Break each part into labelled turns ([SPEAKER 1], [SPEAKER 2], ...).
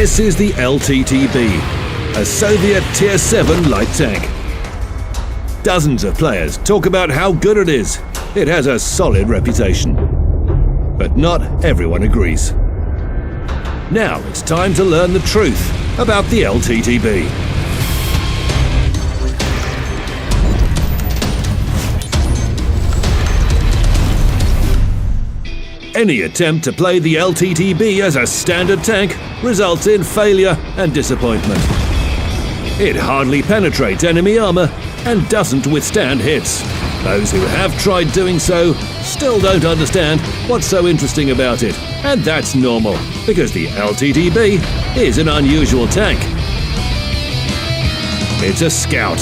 [SPEAKER 1] This is the LTTB, a Soviet Tier 7 light tank. Dozens of players talk about how good it is. It has a solid reputation. But not everyone agrees. Now it's time to learn the truth about the LTTB. Any attempt to play the LTTB as a standard tank results in failure and disappointment. It hardly penetrates enemy armor and doesn't withstand hits. Those who have tried doing so still don't understand what's so interesting about it, and that's normal, because the LTTB is an unusual tank. It's a scout.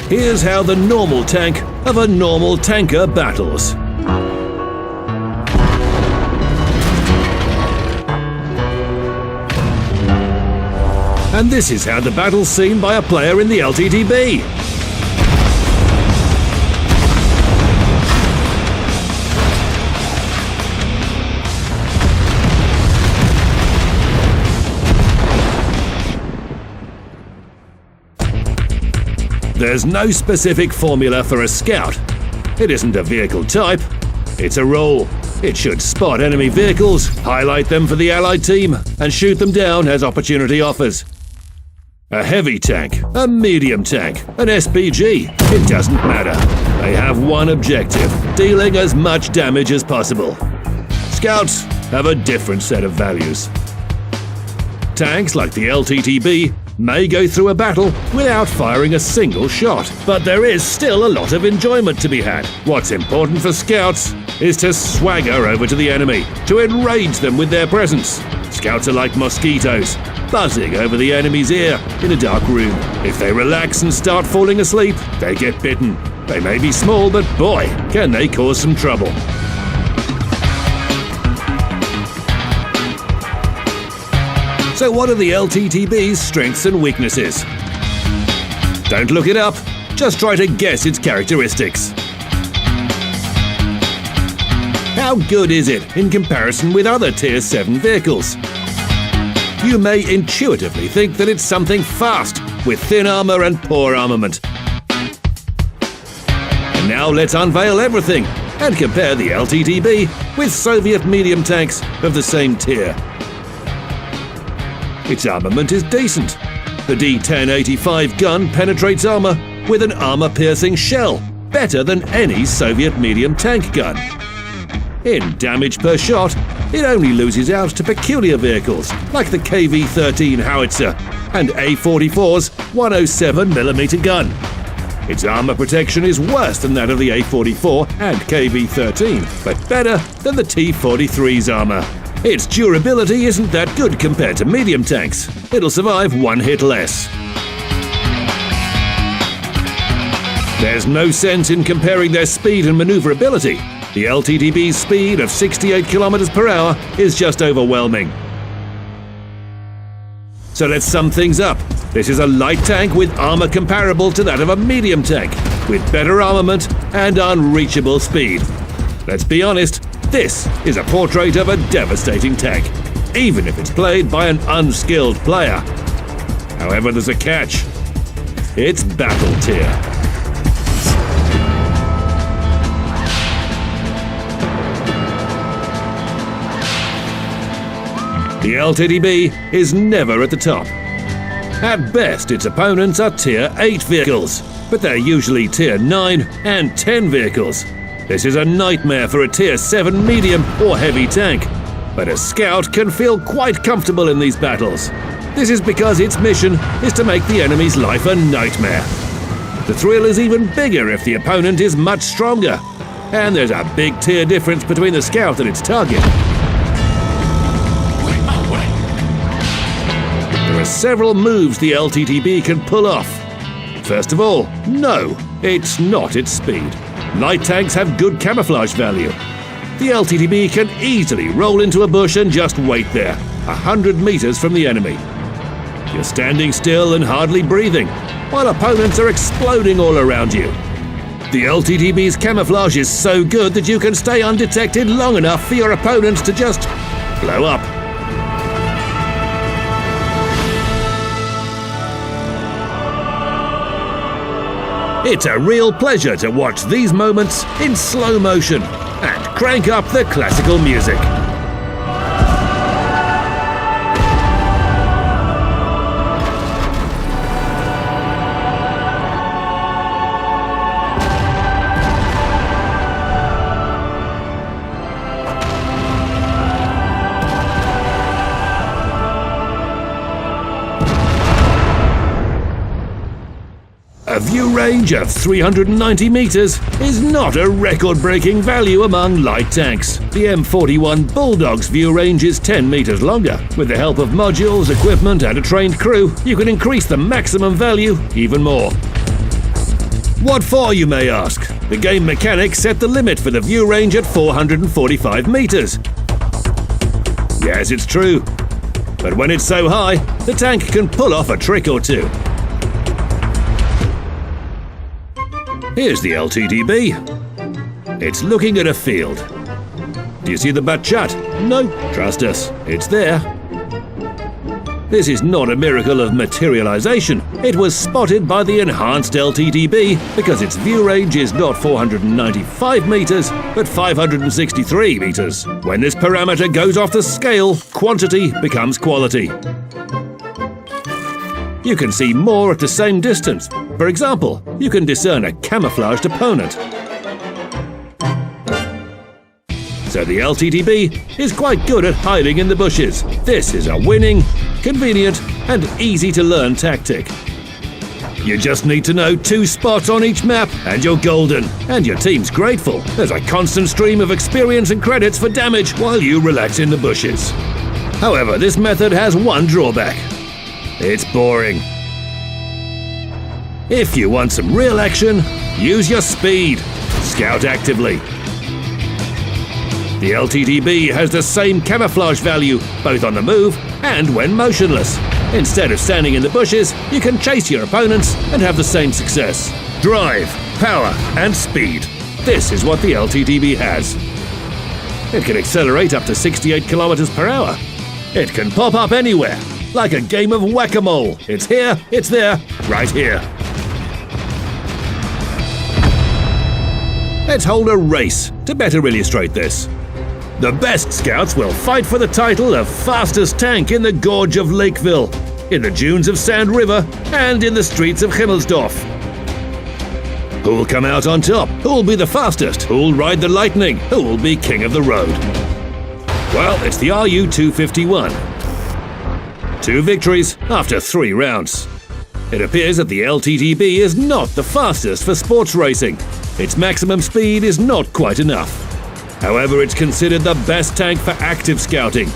[SPEAKER 1] Here's how the normal tank of a normal tanker battles. And this is how the battle's seen by a player in the LTTB. There's no specific formula for a scout. It isn't a vehicle type, it's a role. It should spot enemy vehicles, highlight them for the allied team, and shoot them down as opportunity offers. A heavy tank, a medium tank, an SPG, it doesn't matter. They have one objective, dealing as much damage as possible. Scouts have a different set of values. Tanks like the LTTB may go through a battle without firing a single shot, but there is still a lot of enjoyment to be had. What's important for scouts is to swagger over to the enemy, to enrage them with their presence. Scouts are like mosquitoes, buzzing over the enemy's ear in a dark room. If they relax and start falling asleep, they get bitten. They may be small, but boy, can they cause some trouble. So what are the LTTB's strengths and weaknesses? Don't look it up, just try to guess its characteristics. How good is it in comparison with other Tier 7 vehicles? You may intuitively think that it's something fast, with thin armor and poor armament. And now let's unveil everything and compare the LTTB with Soviet medium tanks of the same tier. Its armament is decent. The D-1085 gun penetrates armor with an armor-piercing shell, better than any Soviet medium tank gun. In damage per shot, it only loses out to peculiar vehicles like the KV-13 howitzer and A-44's 107mm gun. Its armor protection is worse than that of the A-44 and KV-13, but better than the T-43's armor. Its durability isn't that good compared to medium tanks. It'll survive one hit less. There's no sense in comparing their speed and maneuverability. The LTTB's speed of 68 km per hour is just overwhelming. So let's sum things up. This is a light tank with armor comparable to that of a medium tank, with better armament and unreachable speed. Let's be honest, this is a portrait of a devastating tank, even if it's played by an unskilled player. However, there's a catch. It's battle tier. The LTTB is never at the top. At best, its opponents are Tier 8 vehicles, but they're usually Tier 9 and 10 vehicles. This is a nightmare for a Tier 7 medium or heavy tank, but a scout can feel quite comfortable in these battles. This is because its mission is to make the enemy's life a nightmare. The thrill is even bigger if the opponent is much stronger, and there's a big tier difference between the scout and its target. There are several moves the LTTB can pull off. First of all, no, it's not its speed. Light tanks have good camouflage value. The LTTB can easily roll into a bush and just wait there, 100 meters from the enemy. You're standing still and hardly breathing, while opponents are exploding all around you. The LTTB's camouflage is so good that you can stay undetected long enough for your opponents to just blow up. It's a real pleasure to watch these moments in slow motion and crank up the classical music. A view range of 390 meters is not a record-breaking value among light tanks. The M41 Bulldog's view range is 10 meters longer. With the help of modules, equipment, and a trained crew, you can increase the maximum value even more. What for, you may ask? The game mechanics set the limit for the view range at 445 meters. Yes, it's true. But when it's so high, the tank can pull off a trick or two. Here's the LTTB. It's looking at a field. Do you see the Batchat? No, trust us, it's there. This is not a miracle of materialization. It was spotted by the enhanced LTTB because its view range is not 495 meters, but 563 meters. When this parameter goes off the scale, quantity becomes quality. You can see more at the same distance. For example, you can discern a camouflaged opponent. So the LTTB is quite good at hiding in the bushes. This is a winning, convenient, and easy-to-learn tactic. You just need to know 2 spots on each map and you're golden. And your team's grateful. There's a constant stream of experience and credits for damage while you relax in the bushes. However, this method has one drawback. It's boring. If you want some real action, use your speed. Scout actively. The LTTB has the same camouflage value, both on the move and when motionless. Instead of standing in the bushes, you can chase your opponents and have the same success. Drive, power, and speed. This is what the LTTB has. It can accelerate up to 68 kilometers per hour. It can pop up anywhere, like a game of whack-a-mole. It's here, it's there, right here. Let's hold a race to better illustrate this. The best scouts will fight for the title of fastest tank in the gorge of Lakeville, in the dunes of Sand River, and in the streets of Himmelsdorf. Who'll come out on top? Who'll be the fastest? Who'll ride the lightning? Who'll be king of the road? Well, it's the RU-251. 2 victories after 3 rounds. It appears that the LTTB is not the fastest for sports racing. Its maximum speed is not quite enough. However, it's considered the best tank for active scouting.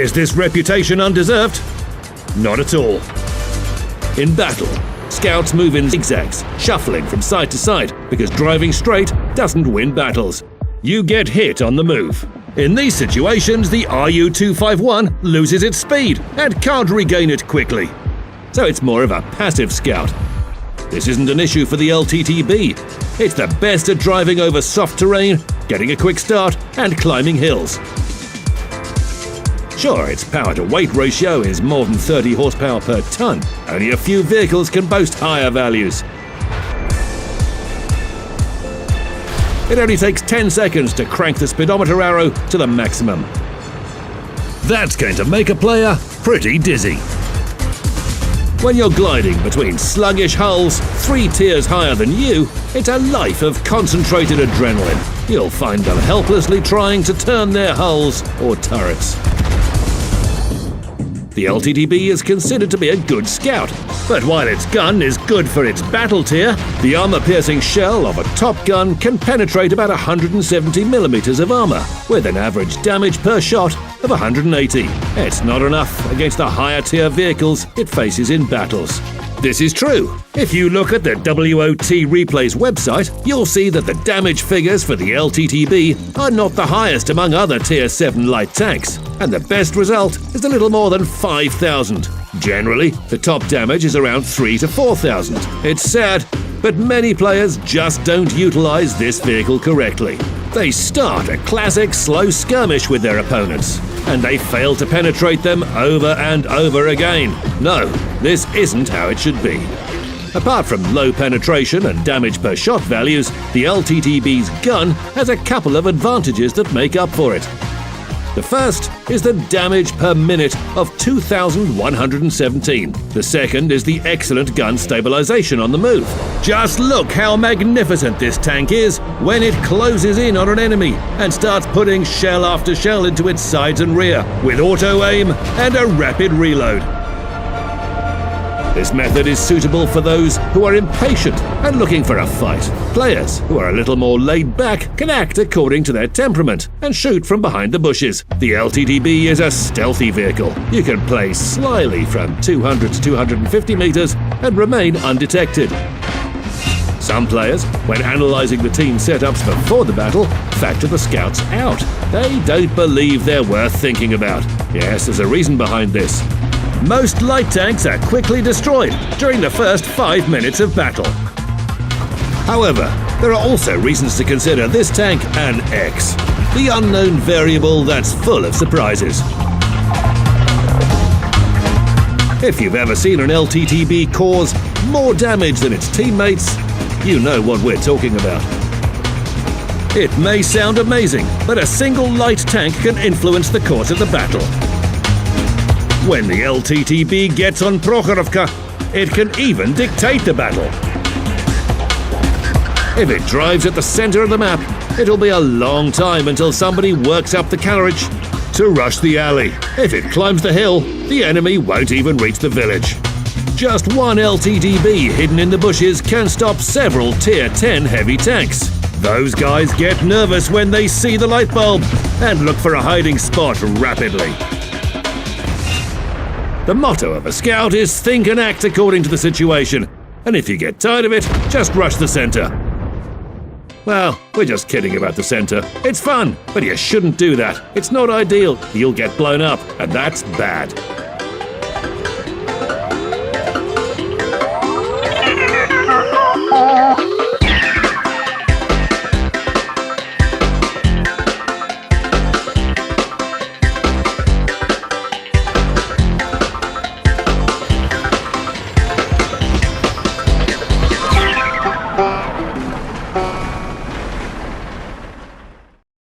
[SPEAKER 1] Is this reputation undeserved? Not at all. In battle, scouts move in zigzags, shuffling from side to side, because driving straight doesn't win battles. You get hit on the move. In these situations, the RU-251 loses its speed and can't regain it quickly. So it's more of a passive scout. This isn't an issue for the LTTB. It's the best at driving over soft terrain, getting a quick start, and climbing hills. Sure, its power-to-weight ratio is more than 30 horsepower per ton. Only a few vehicles can boast higher values. It only takes 10 seconds to crank the speedometer arrow to the maximum. That's going to make a player pretty dizzy. When you're gliding between sluggish hulls 3 tiers higher than you, it's a life of concentrated adrenaline. You'll find them helplessly trying to turn their hulls or turrets. The LTTB is considered to be a good scout, but while its gun is good for its battle tier, the armor-piercing shell of a top gun can penetrate about 170 millimeters of armor, with an average damage per shot of 180. It's not enough against the higher tier vehicles it faces in battles. This is true. If you look at the WOT Replay's website, you'll see that the damage figures for the LTTB are not the highest among other Tier 7 light tanks, and the best result is a little more than 5,000. Generally, the top damage is around 3,000 to 4,000. It's sad, but many players just don't utilize this vehicle correctly. They start a classic slow skirmish with their opponents, and they fail to penetrate them over and over again. No, this isn't how it should be. Apart from low penetration and damage per shot values, the LTTB's gun has a couple of advantages that make up for it. The first is the damage per minute of 2,117. The second is the excellent gun stabilization on the move. Just look how magnificent this tank is when it closes in on an enemy and starts putting shell after shell into its sides and rear with auto aim and a rapid reload. This method is suitable for those who are impatient and looking for a fight. Players who are a little more laid back can act according to their temperament and shoot from behind the bushes. The LTTB is a stealthy vehicle. You can play slyly from 200 to 250 meters and remain undetected. Some players, when analysing the team setups before the battle, factor the scouts out. They don't believe they're worth thinking about. Yes, there's a reason behind this. Most light tanks are quickly destroyed during the first 5 minutes of battle. However, there are also reasons to consider this tank an X, the unknown variable that's full of surprises. If you've ever seen an LTTB cause more damage than its teammates, you know what we're talking about. It may sound amazing, but a single light tank can influence the course of the battle. When the LTTB gets on Prokhorovka, it can even dictate the battle. If it drives at the center of the map, it'll be a long time until somebody works up the courage to rush the alley. If it climbs the hill, the enemy won't even reach the village. Just one LTTB hidden in the bushes can stop several Tier 10 heavy tanks. Those guys get nervous when they see the light bulb and look for a hiding spot rapidly. The motto of a scout is think and act according to the situation, and if you get tired of it, just rush the center. Well, we're just kidding about the center. It's fun, but you shouldn't do that. It's not ideal. You'll get blown up, and that's bad.